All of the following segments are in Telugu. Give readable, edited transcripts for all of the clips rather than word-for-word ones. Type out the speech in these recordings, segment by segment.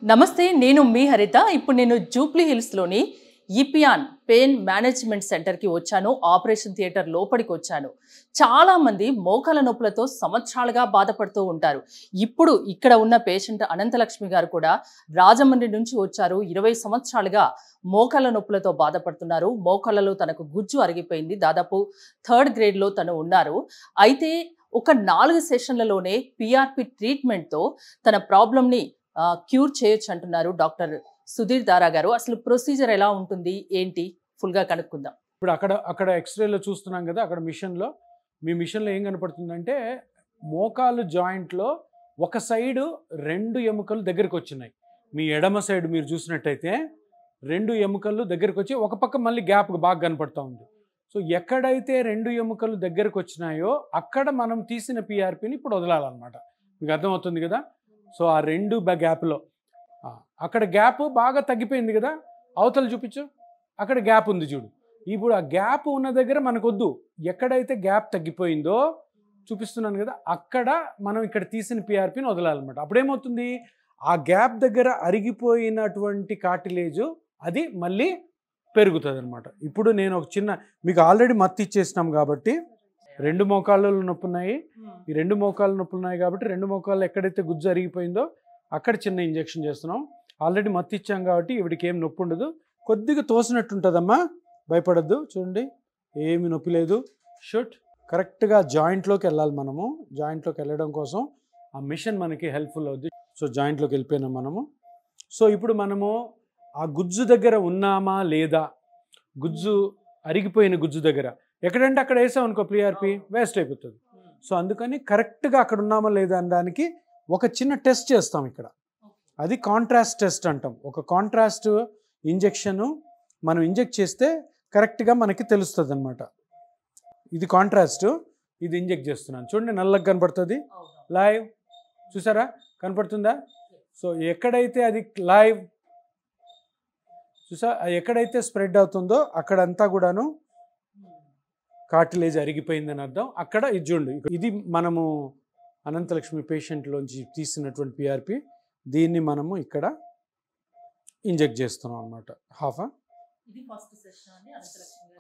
నమస్తే, నేను మీ హరిత. ఇప్పుడు నేను జూబ్లీ హిల్స్లోని ఈపియాన్ పెయిన్ మేనేజ్మెంట్ సెంటర్కి వచ్చాను. ఆపరేషన్ థియేటర్ లోపలికి వచ్చాను. చాలామంది మోకాల నొప్పులతో సంవత్సరాలుగా బాధపడుతూ ఉంటారు. ఇప్పుడు ఇక్కడ ఉన్న పేషెంట్ అనంతలక్ష్మి గారు కూడా రాజమండ్రి నుంచి వచ్చారు. 20 సంవత్సరాలుగా మోకాల నొప్పులతో బాధపడుతున్నారు. మోకాళ్ళలో తనకు గుజ్జు అరిగిపోయింది. దాదాపు 3rd గ్రేడ్లో తను ఉన్నారు. అయితే ఒక 4 సెషన్లలోనే పిఆర్పి ట్రీట్మెంట్తో తన ప్రాబ్లంని క్యూర్ చేయొచ్చు అంటున్నారు డాక్టర్ సుధీర్ దారా గారు. అసలు ప్రొసీజర్ ఎలా ఉంటుంది ఏంటి ఫుల్గా కనుక్కుందాం. ఇప్పుడు అక్కడ ఎక్స్రేలో చూస్తున్నాం కదా, అక్కడ మిషన్లో మీ మిషన్లో ఏం కనపడుతుందంటే మోకాలు జాయింట్లో ఒక సైడు 2 ఎముకలు దగ్గరికి వచ్చినాయి. మీ ఎడమ సైడ్ మీరు చూసినట్టయితే 2 ఎముకలు దగ్గరికి వచ్చి ఒక పక్క మళ్ళీ గ్యాప్ బాగా కనపడుతూ ఉంది. సో ఎక్కడైతే 2 ఎముకలు దగ్గరకు వచ్చినాయో అక్కడ మనం తీసిన పిఆర్పిని ఇప్పుడు వదలాలన్నమాట. మీకు అర్థమవుతుంది కదా. సో ఆ 2 గ్యాప్లో అక్కడ గ్యాప్ బాగా తగ్గిపోయింది కదా, అవతల చూపించు, అక్కడ గ్యాప్ ఉంది చూడు. ఇప్పుడు ఆ గ్యాప్ ఉన్న దగ్గర మనకొద్దు, ఎక్కడైతే గ్యాప్ తగ్గిపోయిందో చూపిస్తున్నాను కదా, అక్కడ మనం ఇక్కడ తీసిన పిఆర్పిని వదలాలన్నమాట. అప్పుడేమవుతుంది, ఆ గ్యాప్ దగ్గర అరిగిపోయినటువంటి కార్టిలేజ్ అది మళ్ళీ పెరుగుతుంది అనమాట. ఇప్పుడు నేను ఒక చిన్న మీకు ఆల్రెడీ మత్తు ఇచ్చేసినాం కాబట్టి 2 మోకాళ్ళలో నొప్పి ఉన్నాయి. ఈ 2 మోకాళ్ళ నొప్పులు ఉన్నాయి కాబట్టి 2 మోకాళ్ళు ఎక్కడైతే గుజ్జు అరిగిపోయిందో అక్కడ చిన్న ఇంజెక్షన్ చేస్తున్నాం. ఆల్రెడీ మత్తు ఇచ్చాం కాబట్టి ఇవిడికి ఏం నొప్పి ఉండదు. కొద్దిగా తోసినట్టు ఉంటుందమ్మా, భయపడద్దు. చూడండి, ఏమి నొప్పి లేదు. షుట్ కరెక్ట్గా జాయింట్లోకి వెళ్ళాలి. మనము జాయింట్లోకి వెళ్ళడం కోసం ఆ మిషన్ మనకి హెల్ప్ఫుల్ అవుద్ది. సో జాయింట్లోకి వెళ్ళిపోయినాం మనము. సో ఇప్పుడు మనము ఆ గుజ్జు దగ్గర ఉన్నామా లేదా, గుజ్జు అరిగిపోయిన గుజ్జు దగ్గర ఎక్కడంటే అక్కడ వేసాం అనుకో పిఆర్పి వేస్ట్ అయిపోతుంది. సో అందుకని కరెక్ట్గా అక్కడ ఉన్నామా లేదా అనడానికి ఒక చిన్న టెస్ట్ చేస్తాం ఇక్కడ. అది కాంట్రాస్ట్ టెస్ట్ అంటాం. ఒక కాంట్రాస్ట్ ఇంజెక్షను మనం ఇంజెక్ట్ చేస్తే కరెక్ట్గా మనకి తెలుస్తుంది అనమాట. ఇది కాంట్రాస్ట్, ఇది ఇంజెక్ట్ చేస్తున్నాను. చూడండి, నల్లగా కనపడుతుంది. లైవ్ చూసారా, కనపడుతుందా? సో ఎక్కడైతే అది లైవ్ చూసా, ఎక్కడైతే స్ప్రెడ్ అవుతుందో అక్కడంతా కూడాను కార్టిలేజ్ అరిగిపోయిందని అర్థం. అక్కడ ఇది చూడండి, ఇది మనము అనంతలక్ష్మి పేషెంట్లోంచి తీసినటువంటి పిఆర్పి. దీన్ని మనము ఇక్కడ ఇంజెక్ట్ చేస్తున్నాం అనమాట.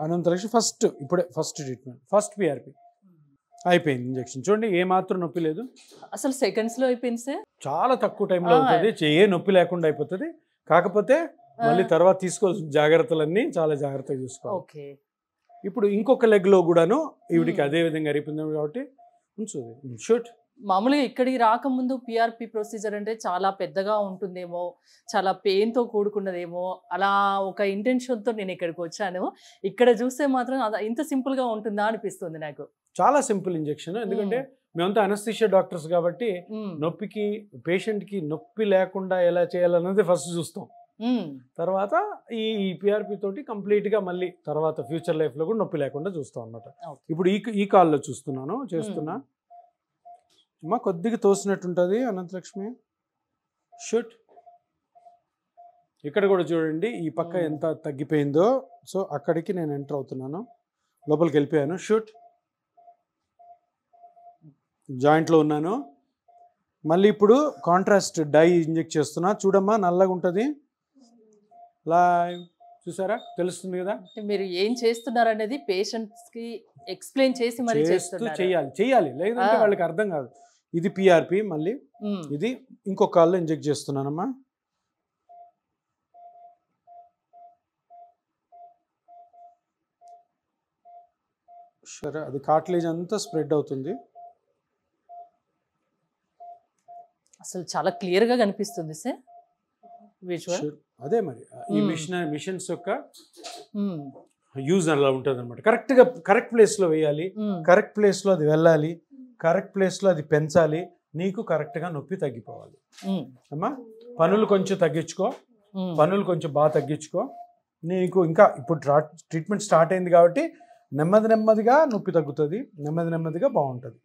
Anantalakshmi first treatment, first PRP అయిపోయింది. ఇంజెక్షన్ చూడండి, ఏమాత్రం నొప్పి లేదు. అసలు సెకండ్స్లో అయిపోయింది సార్. చాలా తక్కువ టైంలో అవుతుంది, ఏ నొప్పి లేకుండా అయిపోతుంది. కాకపోతే మళ్ళీ తర్వాత తీసుకోవాల్సిన జాగ్రత్తలన్నీ చాలా జాగ్రత్తగా చూసుకోవాలి. ఓకే. ఇప్పుడు ఇంకొక లెగ్లో కూడాను ఈవిడికి అదే విధంగా అరిపోయింది కాబట్టి షూట్. మామూలుగా ఇక్కడికి రాకముందు పిఆర్పి ప్రొసీజర్ అంటే చాలా పెద్దగా ఉంటుందేమో, చాలా పెయిన్తో కూడుకున్నదేమో, అలా ఒక ఇంటెన్షన్తో నేను ఇక్కడికి వచ్చాను. ఇక్కడ చూస్తే మాత్రం ఇంత సింపుల్గా ఉంటుందా అనిపిస్తుంది నాకు. చాలా సింపుల్ ఇంజెక్షన్. ఎందుకంటే మేమంతా అనస్థీషియా డాక్టర్స్ కాబట్టి నొప్పికి పేషెంట్కి నొప్పి లేకుండా ఎలా చేయాలన్నది ఫస్ట్ చూస్తాం. తర్వాత ఈ పిఆర్పి తోటి కంప్లీట్గా మళ్ళీ తర్వాత ఫ్యూచర్ లైఫ్లో కూడా నొప్పి లేకుండా చూస్తాం అనమాట. ఇప్పుడు ఈ కాల్లో చేస్తున్నా అమ్మా, కొద్దిగా తోసినట్టుంటుంది అనంతలక్ష్మి. షూట్. ఇక్కడ కూడా చూడండి, ఈ పక్క ఎంత తగ్గిపోయిందో. సో అక్కడికి నేను ఎంటర్ అవుతున్నాను, లోపలికి వెళ్ళిపోయాను. షూట్. జాయింట్లో ఉన్నాను. మళ్ళీ ఇప్పుడు కాంట్రాస్ట్ డై ఇంజెక్ట్ చేస్తున్నా. చూడమ్మా, నల్లగా ఉంటుంది. లైవ్ చూసారా, తెలుస్తుంది కదా. మీరు ఏం చేస్తున్నారు అనేది పేషెంట్స్కి ఎక్స్ప్లెయిన్ చేసి మరి చేయాలి, లేదంటే వాళ్ళకి అర్థం కాదు. ఇది పిఆర్పి, మళ్ళీ ఇది ఇంకొక కాల్లో ఇంజెక్ట్ చేస్తున్నానమ్మా. సరే, అది కార్టిలేజ్ అంతా స్ప్రెడ్ అవుతుంది. అసలు చాలా క్లియర్గా కనిపిస్తుంది సార్ విజువల్. అదే మరి ఈ మిషన్స్ యొక్క యూజ్ అలా ఉంటుంది అనమాట. కరెక్ట్గా కరెక్ట్ ప్లేస్లో వేయాలి, కరెక్ట్ ప్లేస్లో అది వెళ్ళాలి, కరెక్ట్ ప్లేస్లో అది పెంచాలి. నీకు కరెక్ట్గా నొప్పి తగ్గిపోవాలి అమ్మా. పనులు కొంచెం తగ్గించుకో, పనులు కొంచెం బాగా తగ్గించుకో. నీకు ఇంకా ఇప్పుడు ట్రీట్మెంట్ స్టార్ట్ అయింది కాబట్టి నెమ్మదిగా నొప్పి తగ్గుతుంది, నెమ్మదిగా బాగుంటుంది.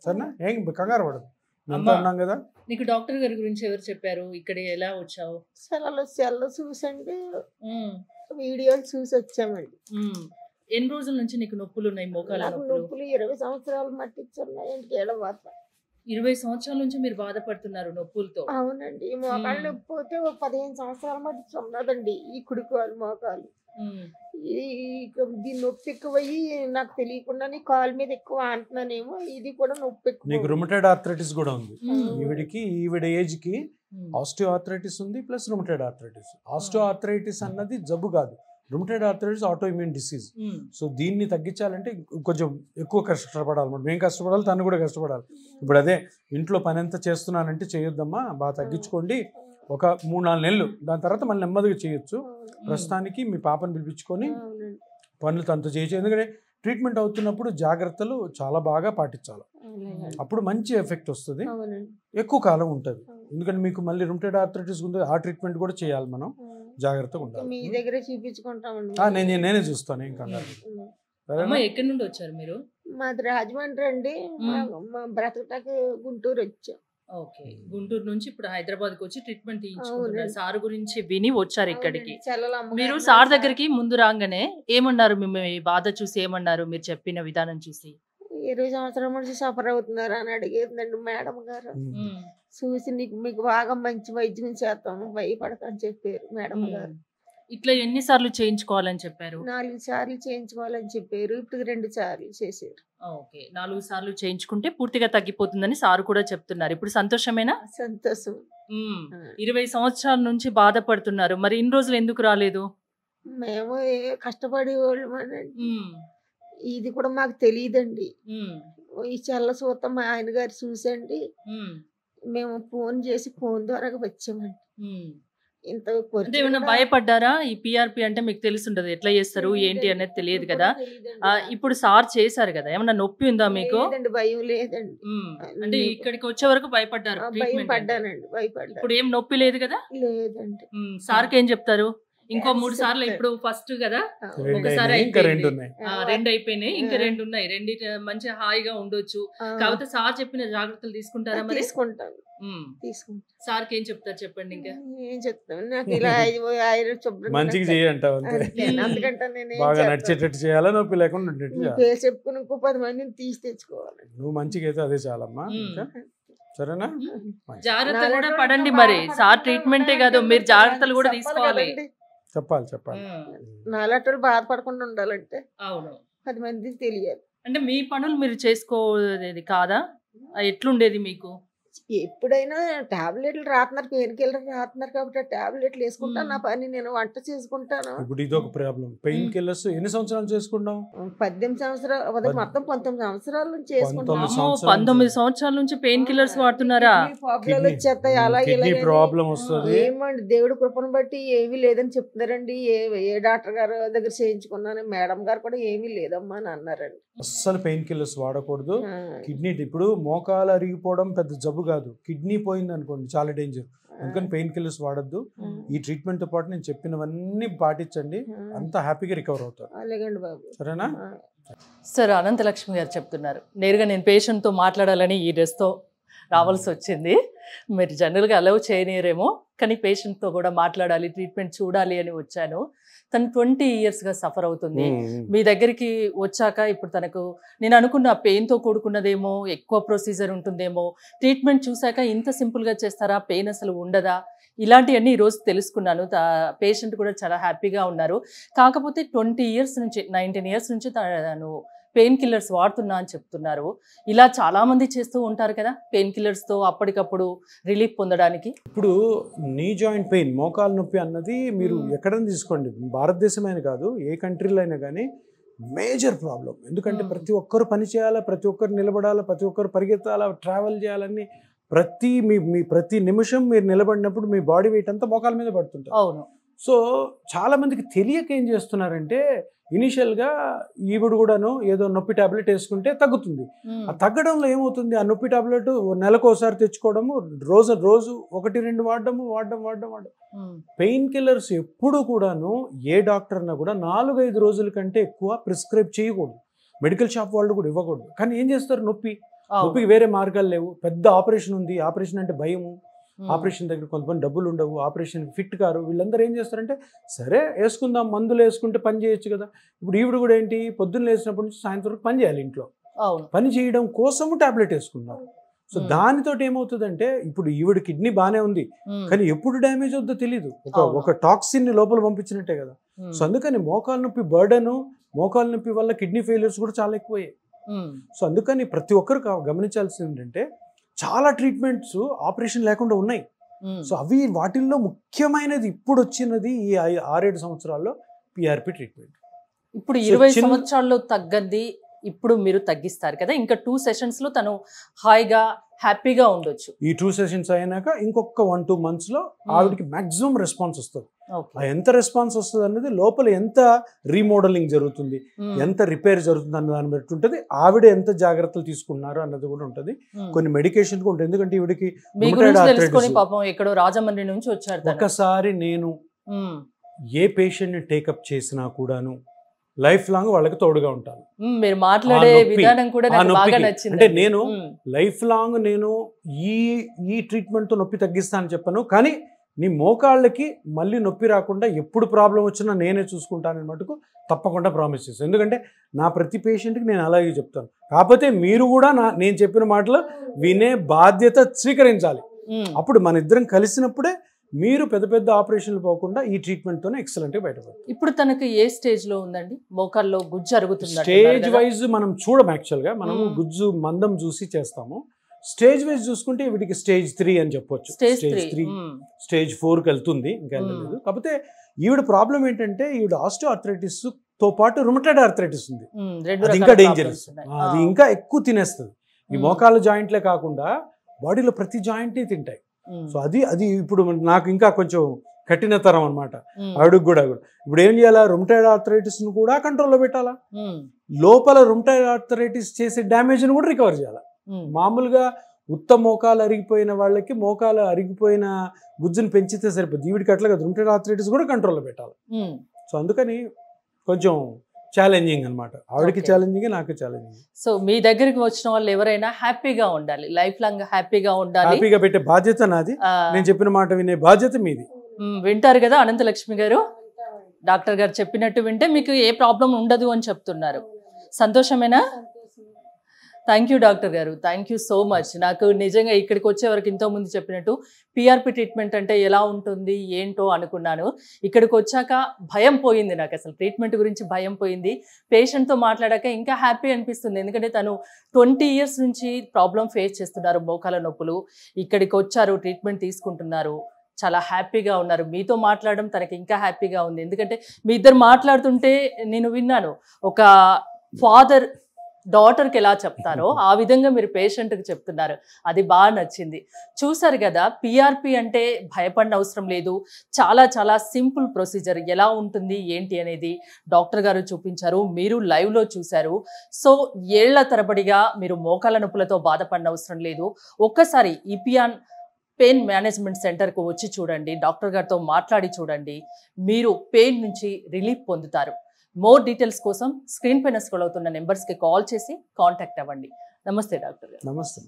సరేనా, ఏం కంగారు పడదు. అన్నాం కదా. నీకు డాక్టర్ గారి గురించి ఎవరు చెప్పారు? ఇక్కడ ఎలా వచ్చావు? సెల్ చూసండి, వీడియోలు చూసి వచ్చామండి. ఎన్ని రోజుల నుంచి నీకు నొప్పులు ఉన్నాయి? మోకాల నొప్పులు 20 సంవత్సరాలు మట్టించున్నాయండి. కీళ్ళ వాత 20 సంవత్సరాల నుంచి మీరు బాధపడుతున్నారు నొప్పులతో. అవునండి. ఈ మోకాలు నొప్పి పోతే ఒక 15 సంవత్సరాల మధ్య ఉన్నదండి ఈ కుడికాలు మోకాలు. దీని నొప్పి ఎక్కువయ్యి నాకు తెలియకుండానే కాలు మీద ఎక్కువ అంటున్నానేమో, ఇది కూడా నొప్పి ఎక్కువ. నీకు రుమటైడ్ ఆర్థరైటిస్ కూడా ఉంది. ఈవిడ ఏజ్ కి ఆస్టియో ఆర్థరైటిస్ ఉంది plus rheumatoid arthritis. Osteo arthritis అన్నది జబ్బు కాదు, rheumatoid arthritis auto immune disease. So దీన్ని తగ్గించాలంటే కొంచెం ఎక్కువ కష్టపడాలన్నమాట. మేము కష్టపడాలి, తను కూడా కష్టపడాలి. ఇప్పుడు అదే ఇంట్లో పని ఎంత చేస్తున్నానంటే చేయొద్దమ్మా, బాగా తగ్గించుకోండి, ఒక 3-4 నెలలు, దాని తర్వాత మళ్ళీ నెమ్మదిగా చేయొచ్చు. ప్రస్తుతానికి మీ పాపను పిలిపించుకొని పనులు తనతో చేయొచ్చు. ఎందుకంటే ట్రీట్మెంట్ అవుతున్నప్పుడు జాగ్రత్తలు చాలా బాగా పాటించాలి, అప్పుడు మంచి ఎఫెక్ట్ వస్తుంది, ఎక్కువ కాలం ఉంటుంది. ఎందుకంటే మీకు మళ్ళీ రుమటైడ్ ఆర్థరైటిస్ ఉంది, ఆ ట్రీట్మెంట్ కూడా చేయాలి, మనం జాగ్రత్తగా ఉండాలి. మీ దగ్గర చూపించుకుంటామండి. నేనే చూస్తాను, ఏం కాదు. ఎక్కడి నుండి వచ్చారు మీరు? మాది రాజమండ్రి అండి, మా బ్రతకటానికి గుంటూరు వచ్చాం. ఓకే, గుంటూరు నుంచి ఇప్పుడు హైదరాబాద్ కి వచ్చి ట్రీట్మెంట్ తీయించుకుంటున్నారు. సార్ గురించి విని వచ్చారు ఇక్కడికి. మీరు సార్ దగ్గరికి ముందు రాగానే ఏమన్నారు? మేము బాధ చూసి ఏమన్నారు మీరు చెప్పిన విధానం చూసి? 20 సంవత్సరాల నుంచి సఫర్ అవుతున్నారు అని అడిగేదండి మేడం గారు. చూసి మీకు బాగా మంచి వైద్యం చేస్తాము, భయపడకని చెప్పారు మేడం గారు. ఇట్లా ఎన్నిసార్లు చేయించుకోవాలని చెప్పారు? 4 సార్లు చేయించుకోవాలని చెప్పారు. ఇప్పుడు 2 సార్లు చేశారు. ఓకే, 4 సార్లు చేయించుకుంటే పూర్తిగా తగ్గిపోతుందని సార్ కూడా చెప్తున్నారు. ఇప్పుడు సంతోషమేనా? సంతోషం. 20 సంవత్సరాల నుంచి బాధపడుతున్నారు, మరి ఇన్ని రోజులు ఎందుకు రాలేదు? మేము కష్టపడే వాళ్ళం, ఇది కూడా మాకు తెలియదండి. ఈ చల్ల సూత మా ఆయన గారు చూసండి, మేము ఫోన్ చేసి ఫోన్ ద్వారా వచ్చామండి. ఇంత ఏమన్నా భయపడ్డారా? ఈ పిఆర్పి అంటే మీకు తెలుసుంటది, ఎట్లా చేస్తారు ఏంటి అనేది తెలియదు కదా. ఇప్పుడు సార్ చేశారు కదా, ఏమన్నా నొప్పి ఉందా మీకు? భయం లేదండి. అంటే ఇక్కడికి వచ్చే వరకు భయపడ్డారు? భయపడ్డానండి, భయపడ్డా. ఇప్పుడు ఏం నొప్పి లేదు కదా? లేదండి. సార్కి ఏం చెప్తారు? ఇంకో 3 సార్లు, ఇప్పుడు ఫస్ట్ కదా, ఒకసారి 2 అయిపోయినాయి, ఇంకా 2 ఉన్నాయి. 2 మంచిగా హాయిగా ఉండొచ్చు. కాకపోతే సార్ చెప్పిన జాగ్రత్తలు తీసుకుంటారా? మరి తీసుకుంటాను. సార్కి ఏం చెప్తారు చెప్పండి? ఇంకా ఏం చెప్తాను, నాకు ఇలా మంచిగా చేయంటావు, బాగా నడిచేటట్టు చేయాలా, నొప్పి లేకుండా చెప్పుకుని ఇంకో 10 మందిని తీసి తెచ్చుకోవాలి. నువ్వు మంచిగా అయితే అదే చాలమ్మా. సరేనా? జాగ్రత్త కూడా పడండి. మరి సార్ ట్రీట్మెంటే కాదు, మీరు జాగ్రత్తలు కూడా తీసుకోవాలి. చెప్పాలి. నాలాటోళ్ళు బాధపడకుండా ఉండాలంటే అవును, 10 మందికి తెలియాలి. అంటే మీ పనులు మీరు చేసుకోలేదు కాదా? ఎట్లుండేది మీకు? ఎప్పుడైనా టాబ్లెట్లు రాస్తున్నారు, పెయిన్ కిల్లర్ రాస్తున్నారు కాబట్టి ఆ టాబ్లెట్లు వేసుకుంటాను, నా పని నేను వంట చేసుకుంటాను. ఇప్పుడు ఇదొక ప్రాబ్లం. పెయిన్ కిల్లర్స్ ఎన్ని సంవత్సరాలు చేసుకుంటాం? 18 సంవత్సరాలు, మొత్తం 19 సంవత్సరాల నుంచి చేసుకుంటాం. 19 సంవత్సరాల నుంచి పెయిన్ కిల్లర్స్ వాడుతున్నారా? ప్రాబ్లం వచ్చేస్తాయి, అలాగే ప్రాబ్లం వస్తుంది. ఏమండి దేవుడి కృపను బట్టి ఏమీ లేదని చెప్తున్నారండి. ఏ డాక్టర్ గారు దగ్గర చేయించుకున్నాను, మేడం గారు కూడా ఏమీ లేదమ్మా అని అన్నారండి. అస్సలు పెయిన్ కిల్లర్స్ వాడకూడదు. కిడ్నీ, ఇప్పుడు మోకాలు అరిగిపోవడం పెద్ద జబ్బు కాదు, కిడ్నీ పోయింది అనుకోండి చాలా డేంజర్. అందుకని పెయిన్ కిల్లర్స్ వాడద్దు. ఈ ట్రీట్మెంట్ తో పాటు నేను చెప్పినవన్నీ పాటించండి, అంతా హ్యాపీగా రికవర్ అవుతారు. సరేనా? సార్, అనంతలక్ష్మి గారు చెప్తున్నారు, నేరుగా నేను పేషెంట్తో మాట్లాడాలని ఈ డ్రెస్తో రావాల్సి వచ్చింది. మీరు జనరల్గా అలౌ చేయలేరేమో, కానీ పేషెంట్తో కూడా మాట్లాడాలి, ట్రీట్మెంట్ చూడాలి అని వచ్చాను. తను 20 ఇయర్స్గా సఫర్ అవుతుంది. మీ దగ్గరికి వచ్చాక ఇప్పుడు తనకు నేను అనుకున్న పెయిన్తో కూడుకున్నదేమో, ఎక్కువ ప్రొసీజర్ ఉంటుందేమో, ట్రీట్మెంట్ చూశాక ఇంత సింపుల్గా చేస్తారా, పెయిన్ అసలు ఉండదా, ఇలాంటివన్నీ ఈరోజు తెలుసుకున్నాను. పేషెంట్ కూడా చాలా హ్యాపీగా ఉన్నారు. కాకపోతే 20 ఇయర్స్ నుంచి 19 ఇయర్స్ నుంచి తను పెయిన్ కిల్లర్స్ వాడుతున్నా అని చెప్తున్నారు. ఇలా చాలామంది చేస్తూ ఉంటారు కదా పెయిన్ కిల్లర్స్తో అప్పటికప్పుడు రిలీఫ్ పొందడానికి. ఇప్పుడు నీ జాయింట్ పెయిన్, మోకాలు నొప్పి అన్నది మీరు ఎక్కడైనా తీసుకోండి, భారతదేశమైన కాదు ఏ కంట్రీలో అయినా కానీ మేజర్ ప్రాబ్లం. ఎందుకంటే ప్రతి ఒక్కరు పని చేయాలా, ప్రతి ఒక్కరు నిలబడాలా, ప్రతి ఒక్కరు పరిగెత్తాలా, ట్రావెల్ చేయాలని, ప్రతి నిమిషం మీరు నిలబడినప్పుడు మీ బాడీ వెయిట్ అంతా మోకాల మీద పడుతుంటారు. అవును. సో చాలా మందికి తెలియక ఏం చేస్తున్నారంటే, ఇనిషియల్గా ఈవిడ కూడాను ఏదో నొప్పి టాబ్లెట్ వేసుకుంటే తగ్గుతుంది. ఆ తగ్గడంలో ఏమవుతుంది, ఆ నొప్పి టాబ్లెట్ నెలకోసారి తెచ్చుకోవడము, రోజు 1-2 వాడడం. పెయిన్ కిల్లర్స్ ఎప్పుడు కూడాను ఏ డాక్టర్ అన్నా కూడా 4-5 రోజుల కంటే ఎక్కువ ప్రిస్క్రైబ్ చేయకూడదు. మెడికల్ షాప్ వాళ్ళు కూడా ఇవ్వకూడదు. కానీ ఏం చేస్తారు, నొప్పికి వేరే మార్గాలు లేవు, పెద్ద ఆపరేషన్ ఉంది, ఆపరేషన్ అంటే భయము, ఆపరేషన్ దగ్గర కొంతమంది డబ్బులు ఉండవు, ఆపరేషన్ ఫిట్ కారు, వీళ్ళందరూ ఏం చేస్తారంటే సరే వేసుకుందాం, మందులు వేసుకుంటే పని చేయొచ్చు కదా. ఇప్పుడు ఈవిడ కూడా ఏంటి, పొద్దున్న లేచినప్పటి నుంచి సాయంత్రం వరకు పని చేయాలి ఇంట్లో, పని చేయడం కోసము టాబ్లెట్ వేసుకున్నారు. సో దానితో ఏమవుతుందంటే ఇప్పుడు ఈవిడ కిడ్నీ బాగానే ఉంది, కానీ ఎప్పుడు డ్యామేజ్ అవుతుందో తెలియదు. ఒక టాక్సిన్ ని లోపల పంపించినట్టే కదా. సో అందుకని మోకాలు నొప్పి బర్డన్, మోకాలు నొప్పి వల్ల కిడ్నీ ఫెయిల్యూర్స్ కూడా చాలా ఎక్కువయ్యాయి. సో అందుకని ప్రతి ఒక్కరు గమనించాల్సింది ఏంటంటే చాలా ట్రీట్మెంట్స్ ఆపరేషన్ లేకుండా ఉన్నాయి. సో అవి వాటిల్లో ముఖ్యమైనది ఇప్పుడు వచ్చినది ఈ 6-7 సంవత్సరాల్లో PRP ట్రీట్మెంట్. ఇప్పుడు 20 సంవత్సరాల్లో తగ్గది ఇప్పుడు మీరు తగ్గిస్తారు కదా, ఇంకా 2 సెషన్స్ లో తను హాయిగా హ్యాపీగా ఉండొచ్చు. ఈ 2 సెషన్స్ అయినాక ఇంకొక 1-2 months లో ఆవిడకి మాక్సిమం రెస్పాన్స్ వస్తుంది. ఎంత రెస్పాన్స్ వస్తుంది అన్నది లోపల ఎంత రీమోడలింగ్ జరుగుతుంది, ఎంత రిపేర్ జరుగుతుంది అన్న దాన్ని బట్టి ఉంటుంది. ఆవిడ ఎంత జాగ్రత్తలు తీసుకున్నారు అన్నది కూడా ఉంటుంది. కొన్ని మెడికేషన్ కూడా ఉంటుంది. ఎందుకంటే ఈవిడికి పాపం ఎక్కడో రాజమండ్రి నుంచి వచ్చారు. ఒకసారి నేను ఏ పేషెంట్ ని టేకప్ చేసినా కూడాను లైఫ్ లాంగ్ వాళ్ళకి తోడుగా ఉంటాను. మీరు మాట్లాడే విధానం కూడా నాకు బాగా నచ్చింది. అంటే నేను లైఫ్ లాంగ్ నేను ఈ ట్రీట్మెంట్ తో నొప్పి తగ్గిస్తానని చెప్పాను, కానీ నీ మోకాళ్ళకి మళ్ళీ నొప్పి రాకుండా ఎప్పుడు ప్రాబ్లం వచ్చినా నేనే చూసుకుంటానని మటుకు తప్పకుండా ప్రామిస్ చేస్తాను. ఎందుకంటే నా ప్రతి పేషెంట్కి నేను అలాగే చెప్తాను. కాకపోతే మీరు కూడా నేను చెప్పిన మాటలు వినే బాధ్యత స్వీకరించాలి. అప్పుడు మన ఇద్దరం కలిసినప్పుడే మీరు పెద్ద పెద్ద ఆపరేషన్లు పోకుండా ఈ ట్రీట్మెంట్ తోనే ఎక్సలెంట్ గా బయటపడతారు. ఇప్పుడు తనకి ఏ స్టేజ్ లో ఉందండి? మోకాల్లో గుజ్జు అరుగుతుంది. స్టేజ్ వైజ్ మనం చూడం, యాక్చువల్ గా మనము గుజ్జు మందం చూసి చేస్తాము. స్టేజ్ వైజ్ చూసుకుంటే వీటికి స్టేజ్ 3 అని చెప్పొచ్చు. స్టేజ్ 3 స్టేజ్ 4కి వెళ్తుంది, ఇంకా వెళ్ళలేదు. కాకపోతే ఈవిడ ప్రాబ్లం ఏంటంటే ఈవిడ ఆస్టియోఆర్థరైటిస్ తో పాటు రుమటాయిడ్ ఆర్థరైటిస్ ఉంది. అది ఇంకా డేంజరస్, అది ఇంకా ఎక్కువ తినేస్తుంది. ఈ మోకాళ్ళ జాయింట్లే కాకుండా బాడీలో ప్రతి జాయింట్ ని తింటాయి. సో అది ఇప్పుడు నాకు ఇంకా కొంచెం కఠినతరం అనమాట. ఆవిడకి కూడా ఇప్పుడు ఏం చేయాలా, రుమటాయిడ్ ఆర్థరైటిస్ ను కూడా కంట్రోల్లో పెట్టాలా, లోపల రుమటాయిడ్ ఆర్థరైటిస్ చేసే డ్యామేజ్ ని కూడా రికవర్ చేయాలా. మామూలుగా ఉత్త మోకాలు అరిగిపోయిన వాళ్ళకి మోకాలు అరిగిపోయిన గుజ్జును పెంచితే సరిపోద్ది. ఈవిడికి అట్లా కదా, రుమటాయిడ్ ఆర్థరైటిస్ కూడా కంట్రోల్లో పెట్టాలి. సో అందుకని కొంచెం ఛాలెంజింగ్ అనమాట. ఆవిడకి ఛాలెంజింగ్, నాకు ఛాలెంజింగ్. సో మీ దగ్గరికి వచ్చిన వాళ్ళు ఎవరైనా హ్యాపీగా ఉండాలి, లైఫ్ లాంగ్ హ్యాపీగా ఉండాలి. హ్యాపీగా పెట్టే బాధ్యత నాది, నేను చెప్పిన మాట వినే బాధ్యత మీది. వింటారు కదా అనంతలక్ష్మి గారు, డాక్టర్ గారు చెప్పినట్టు వింటే మీకు ఏ ప్రాబ్లం ఉండదు అని చెప్తున్నారు. సంతోషమేనా? థ్యాంక్ యూ డాక్టర్ గారు, థ్యాంక్ యూ సో మచ్. నాకు నిజంగా ఇక్కడికి వచ్చే వరకు ఇంతకుముందు చెప్పినట్టు PRP ట్రీట్మెంట్ అంటే ఎలా ఉంటుంది ఏంటో అనుకున్నాను. ఇక్కడికి వచ్చాక భయం పోయింది, నాకు అసలు ట్రీట్మెంట్ గురించి భయం పోయింది. పేషెంట్తో మాట్లాడాక ఇంకా హ్యాపీ అనిపిస్తుంది. ఎందుకంటే తను 20 years నుంచి ప్రాబ్లం ఫేస్ చేస్తున్నారు, మోకాల నొప్పులు. ఇక్కడికి వచ్చారు, ట్రీట్మెంట్ తీసుకుంటున్నారు, చాలా హ్యాపీగా ఉన్నారు. మీతో మాట్లాడడం తనకి ఇంకా హ్యాపీగా ఉంది. ఎందుకంటే మీ ఇద్దరు మాట్లాడుతుంటే నేను విన్నాను, ఒక ఫాదర్ డాటర్కి ఎలా చెప్తారో ఆ విధంగా మీరు పేషెంట్కి చెప్తున్నారు. అది బాగా నచ్చింది. చూసారు కదా, PRP అంటే భయపడిన అవసరం లేదు. చాలా చాలా సింపుల్ ప్రొసీజర్. ఎలా ఉంటుంది ఏంటి అనేది డాక్టర్ గారు చూపించారు, మీరు లైవ్లో చూశారు. సో ఏళ్ల తరబడిగా మీరు మోకాల నొప్పులతో బాధపడిన అవసరం లేదు. ఒక్కసారి ఇపియాన్ పెయిన్ మేనేజ్మెంట్ సెంటర్కు వచ్చి చూడండి, డాక్టర్ గారితో మాట్లాడి చూడండి, మీరు పెయిన్ నుంచి రిలీఫ్ పొందుతారు. మోర్ డీటెయిల్స్ కోసం స్క్రీన్ పైన స్క్రోల్ అవుతున్న నెంబర్స్కి కాల్ చేసి కాంటాక్ట్ అవ్వండి. నమస్తే డాక్టర్ గారు. నమస్తే.